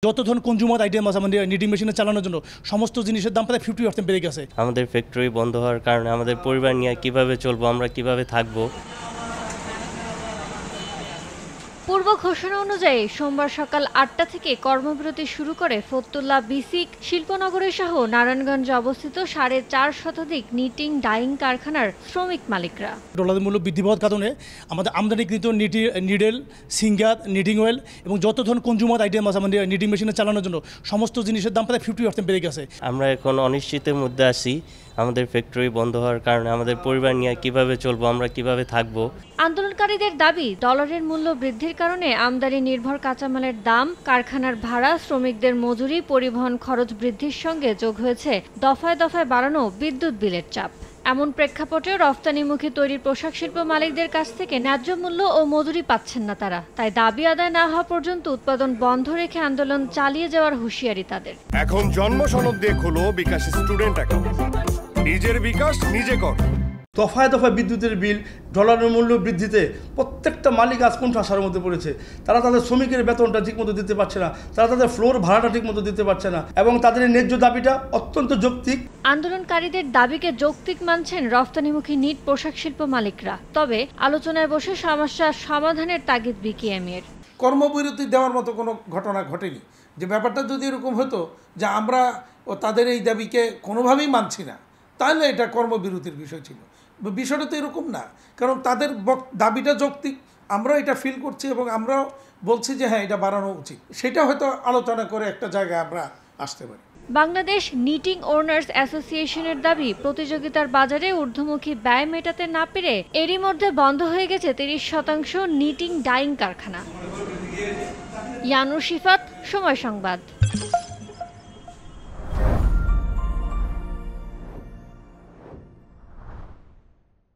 যত ধরনের consumer item আছে আমাদের নিটিং মেশিনে চালানোর জন্য সমস্ত জিনিসের দাম প্রায় 50% বেড়ে গেছে। আমাদের ফ্যাক্টরি বন্ধ হওয়ার কারণে আমাদের পরিবার নিয়ে কিভাবে চলবো, আমরা কিভাবে থাকবো। পূর্ব ঘোষণা অনুযায়ী সোমবার সকাল 8টা থেকে কর্মবিরতি শুরু করে ফতুল্লা, বিসিক, শিল্পনগরী সহ নারায়ণগঞ্জে অবস্থিত 4.5 শতাধিক নিটিং ডাইং কারখানার শ্রমিক মালিকরা। ডলারের মূল্য বৃদ্ধি পাওয়ার কারণে আমাদের আমদানিকৃত নিডেল, সিঙ্গার, নিটিং অয়েল এবং যত ধরনের কনজিউমার আইটেম আছে আমাদের নিটিং মেশিনে চালানোর জন্য সমস্ত জিনিসের দাম প্রায় 50% বেড়ে গেছে। আমরা এখন অনিশ্চিতের মধ্যে আছি। আমাদের ফ্যাক্টরি বন্ধ হওয়ার কারণে আমাদের পরিবার নিয়ে কিভাবে চলবো, আমরা কিভাবে থাকবো। আন্দোলনকারীদের দাবি, ডলারের মূল্য বৃদ্ধির কারণে আমদানি নির্ভর কাঁচামালের দাম, কারখানার ভাড়া, শ্রমিকদের মজুরি, পরিবহন খরচ বৃদ্ধির সঙ্গে যোগ হয়েছে দফায় দফায় বাড়ানো বিদ্যুৎ বিলের চাপ। এমন প্রেক্ষাপটে রফতানিমুখী তৈরির পোশাক শিল্প মালিকদের কাছ থেকে ন্যায্য মূল্য ও মজুরি পাচ্ছেন না তারা। তাই দাবি আদায় না হওয়া পর্যন্ত উৎপাদন বন্ধ রেখে আন্দোলন চালিয়ে যাওয়ার হুঁশিয়ারি তাদের। এখন জন্ম সনদ দিয়ে খোলো বিকাশ স্টুডেন্ট অ্যাকাউন্ট। নিজের বিকাশ নিজে কর। দফায় দফায় বিদ্যুতের বিল, ডলারের মূল্য বৃদ্ধিতে প্রত্যেকটা মালিক আজ কোণঠাসার মধ্যে পড়েছে। তারা তাদের শ্রমিকের বেতনটা ঠিকমতো দিতে পারছে না, তারা তাদের ফ্লোর ভাড়াটা ঠিকমতো দিতে পারছে না এবং তাদের ন্যায্য দাবিটা অত্যন্ত যৌক্তিক। আন্দোলনকারীদের দাবিকে যৌক্তিক মানছেন রফতানিমুখী নিট পোশাক শিল্প মালিকরা। তবে আলোচনায় বসে সমস্যা সমাধানের তাগিদ বিকেএমইর। কর্মবিরতি দেওয়ার মতো কোনো ঘটনা ঘটেনি। যে ব্যাপারটা যদি এরকম হতো যে আমরা তাদের এই দাবিকে কোনোভাবেই মানছি না, তাহলে এটা কর্মবিরতির বিষয় ছিল। বিষয়টা তো এরকম না, কারণ তাদের দাবিটা যৌক্তিক, আমরাও এটা ফিল করছি এবং আমরাও বলছি যে হ্যাঁ এটা বাড়ানো উচিত। সেটা হয়তো আলোচনা করে একটা জায়গায় আমরা আসতে পারি। বাংলাদেশ নিটিং ওনার্স অ্যাসোসিয়েশনের দাবি, প্রতিযোগিতার বাজারে ঊর্ধ্বমুখী ব্যয় মেটাতে না পেরে এরই মধ্যে বন্ধ হয়ে গেছে 30% নিটিং ডাইং কারখানা। ইয়ানুর শিফাত, সময় সংবাদ।